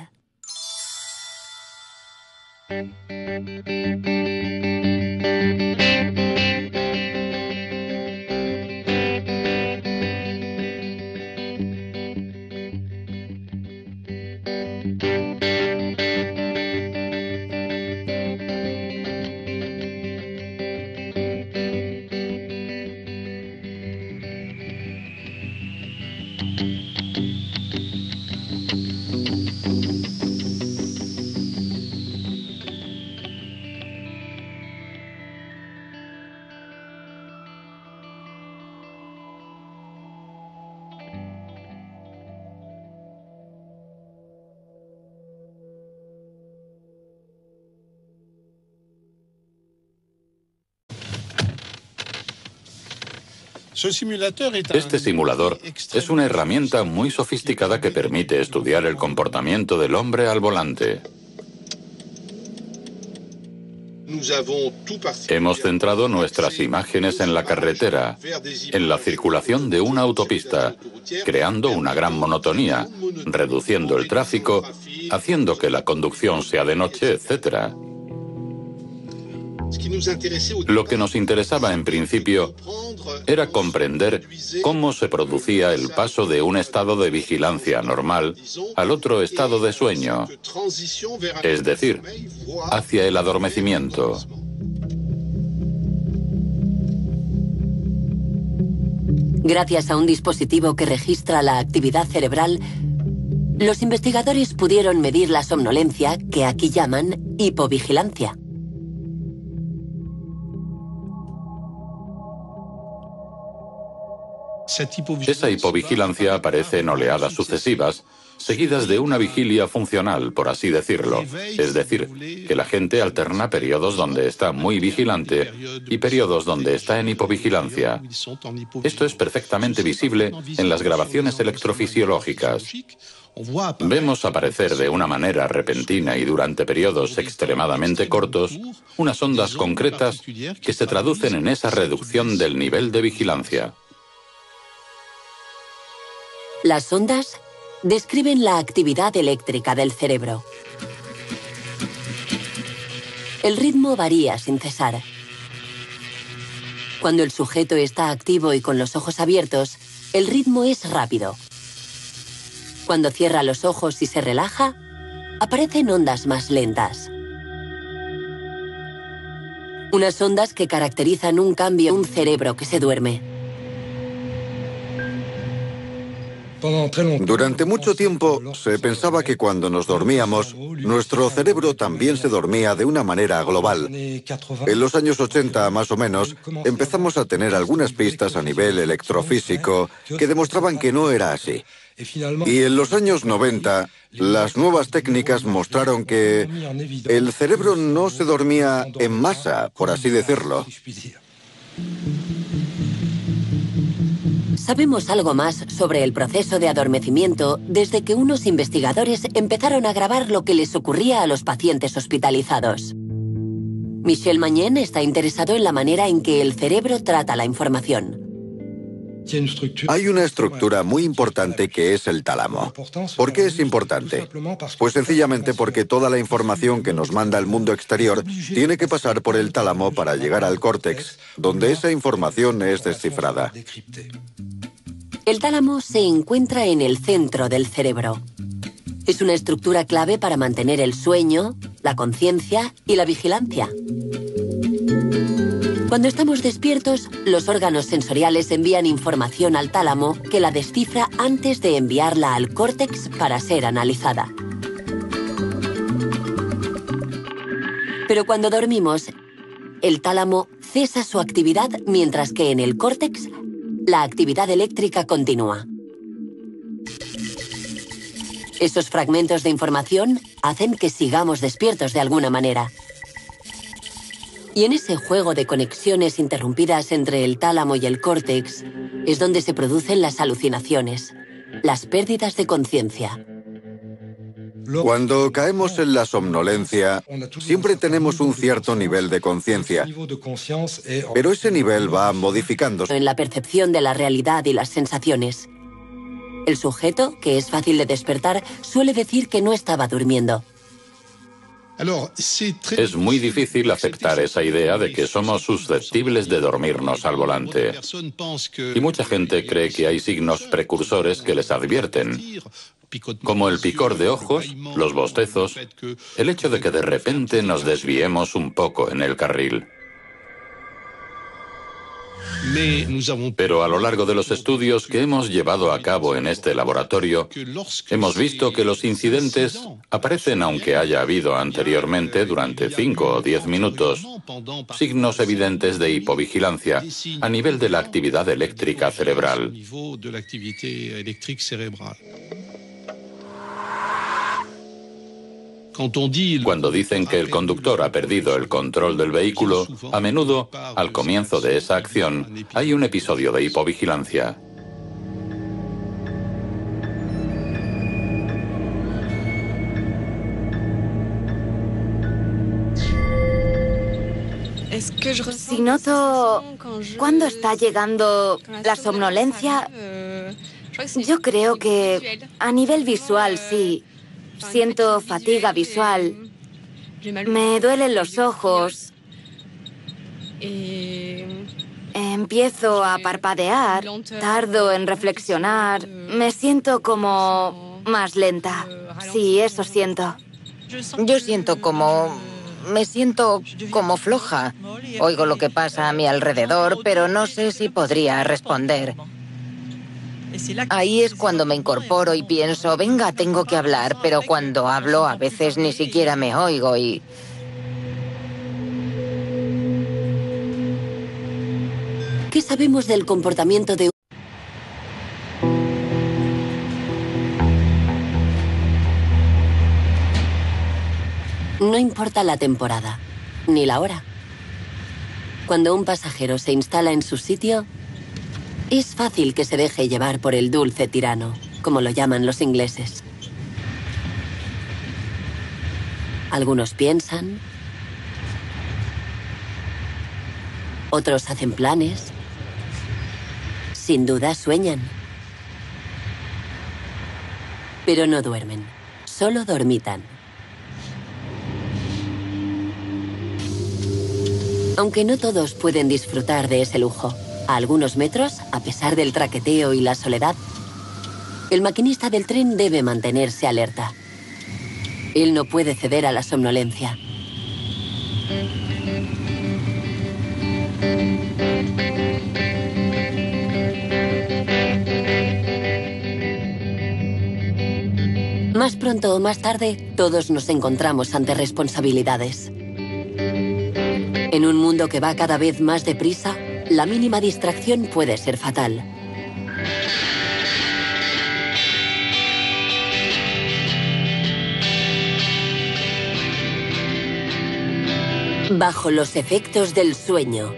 Este simulador es una herramienta muy sofisticada que permite estudiar el comportamiento del hombre al volante. Hemos centrado nuestras imágenes en la carretera, en la circulación de una autopista, creando una gran monotonía, reduciendo el tráfico, haciendo que la conducción sea de noche, etc. Lo que nos interesaba en principio era comprender cómo se producía el paso de un estado de vigilancia normal al otro estado de sueño, es decir, hacia el adormecimiento. Gracias a un dispositivo que registra la actividad cerebral, los investigadores pudieron medir la somnolencia, que aquí llaman hipovigilancia. Esa hipovigilancia aparece en oleadas sucesivas, seguidas de una vigilia funcional, por así decirlo. Es decir, que la gente alterna periodos donde está muy vigilante y periodos donde está en hipovigilancia. Esto es perfectamente visible en las grabaciones electrofisiológicas. Vemos aparecer de una manera repentina y durante periodos extremadamente cortos unas ondas concretas que se traducen en esa reducción del nivel de vigilancia. Las ondas describen la actividad eléctrica del cerebro. El ritmo varía sin cesar. Cuando el sujeto está activo y con los ojos abiertos, el ritmo es rápido. Cuando cierra los ojos y se relaja, aparecen ondas más lentas. Unas ondas que caracterizan un cambio en un cerebro que se duerme. Durante mucho tiempo se pensaba que cuando nos dormíamos, nuestro cerebro también se dormía de una manera global. En los años 80, más o menos, empezamos a tener algunas pistas a nivel electrofísico que demostraban que no era así. Y en los años 90, las nuevas técnicas mostraron que el cerebro no se dormía en masa, por así decirlo. Sabemos algo más sobre el proceso de adormecimiento desde que unos investigadores empezaron a grabar lo que les ocurría a los pacientes hospitalizados. Michel Magnin está interesado en la manera en que el cerebro trata la información. Hay una estructura muy importante que es el tálamo. ¿Por qué es importante? Pues sencillamente porque toda la información que nos manda el mundo exterior tiene que pasar por el tálamo para llegar al córtex, donde esa información es descifrada. El tálamo se encuentra en el centro del cerebro. Es una estructura clave para mantener el sueño, la conciencia y la vigilancia. Cuando estamos despiertos, los órganos sensoriales envían información al tálamo que la descifra antes de enviarla al córtex para ser analizada. Pero cuando dormimos, el tálamo cesa su actividad mientras que en el córtex la actividad eléctrica continúa. Esos fragmentos de información hacen que sigamos despiertos de alguna manera. Y en ese juego de conexiones interrumpidas entre el tálamo y el córtex es donde se producen las alucinaciones, las pérdidas de conciencia. Cuando caemos en la somnolencia, siempre tenemos un cierto nivel de conciencia, pero ese nivel va modificándose. En la percepción de la realidad y las sensaciones. El sujeto, que es fácil de despertar, suele decir que no estaba durmiendo. Es muy difícil aceptar esa idea de que somos susceptibles de dormirnos al volante. Y mucha gente cree que hay signos precursores que les advierten, como el picor de ojos, los bostezos, el hecho de que de repente nos desviemos un poco en el carril. Pero a lo largo de los estudios que hemos llevado a cabo en este laboratorio, hemos visto que los incidentes aparecen aunque haya habido anteriormente, durante 5 o 10 minutos, signos evidentes de hipovigilancia a nivel de la actividad eléctrica cerebral. Cuando dicen que el conductor ha perdido el control del vehículo, a menudo, al comienzo de esa acción, hay un episodio de hipovigilancia. Si noto cuándo está llegando la somnolencia, yo creo que a nivel visual sí. Siento fatiga visual, me duelen los ojos, empiezo a parpadear, tardo en reflexionar, me siento como más lenta. Sí, eso siento. Yo siento como... me siento como floja. Oigo lo que pasa a mi alrededor, pero no sé si podría responder. Ahí es cuando me incorporo y pienso, venga, tengo que hablar, pero cuando hablo a veces ni siquiera me oigo y... ¿Qué sabemos del comportamiento de... No importa la temporada, ni la hora. Cuando un pasajero se instala en su sitio, es fácil que se deje llevar por el dulce tirano, como lo llaman los ingleses. Algunos piensan, otros hacen planes, sin duda sueñan. Pero no duermen, solo dormitan. Aunque no todos pueden disfrutar de ese lujo, a algunos metros, a pesar del traqueteo y la soledad, el maquinista del tren debe mantenerse alerta. Él no puede ceder a la somnolencia. Más pronto o más tarde, todos nos encontramos ante responsabilidades. En un mundo que va cada vez más deprisa, la mínima distracción puede ser fatal. Bajo los efectos del sueño.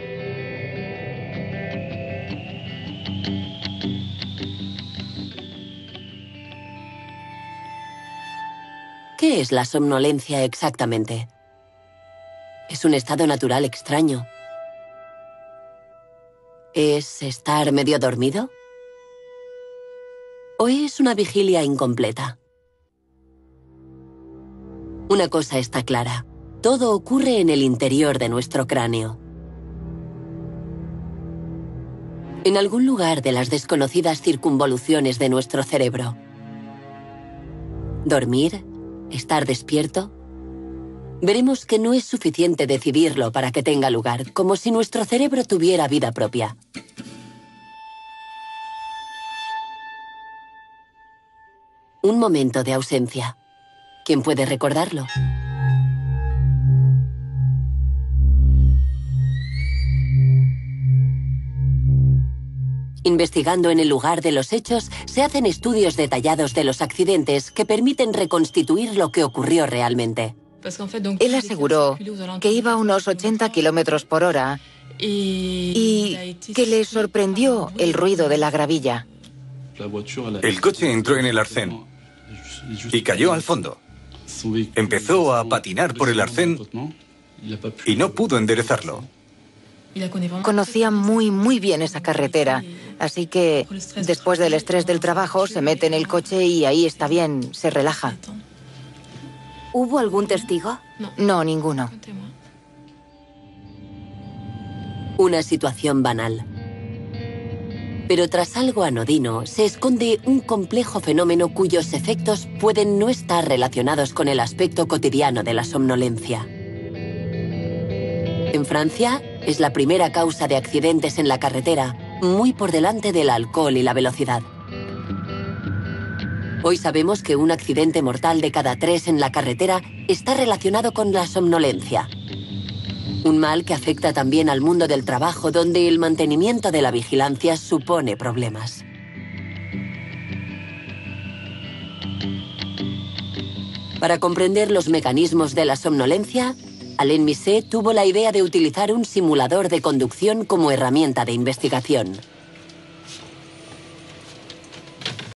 ¿Qué es la somnolencia exactamente? Es un estado natural extraño. ¿Es estar medio dormido? ¿O es una vigilia incompleta? Una cosa está clara. Todo ocurre en el interior de nuestro cráneo. En algún lugar de las desconocidas circunvoluciones de nuestro cerebro. Dormir, estar despierto. Veremos que no es suficiente decidirlo para que tenga lugar, como si nuestro cerebro tuviera vida propia. Un momento de ausencia. ¿Quién puede recordarlo? Investigando en el lugar de los hechos, se hacen estudios detallados de los accidentes que permiten reconstituir lo que ocurrió realmente. Él aseguró que iba a unos 80 kilómetros por hora y que le sorprendió el ruido de la gravilla. El coche entró en el arcén y cayó al fondo. Empezó a patinar por el arcén y no pudo enderezarlo. Conocía muy bien esa carretera, así que después del estrés del trabajo se mete en el coche y ahí está bien, se relaja. ¿Hubo algún testigo? No, ninguno. Una situación banal. Pero tras algo anodino se esconde un complejo fenómeno cuyos efectos pueden no estar relacionados con el aspecto cotidiano de la somnolencia. En Francia, es la primera causa de accidentes en la carretera, muy por delante del alcohol y la velocidad. Hoy sabemos que un accidente mortal de cada 3 en la carretera está relacionado con la somnolencia. Un mal que afecta también al mundo del trabajo, donde el mantenimiento de la vigilancia supone problemas. Para comprender los mecanismos de la somnolencia, Alain Misset tuvo la idea de utilizar un simulador de conducción como herramienta de investigación.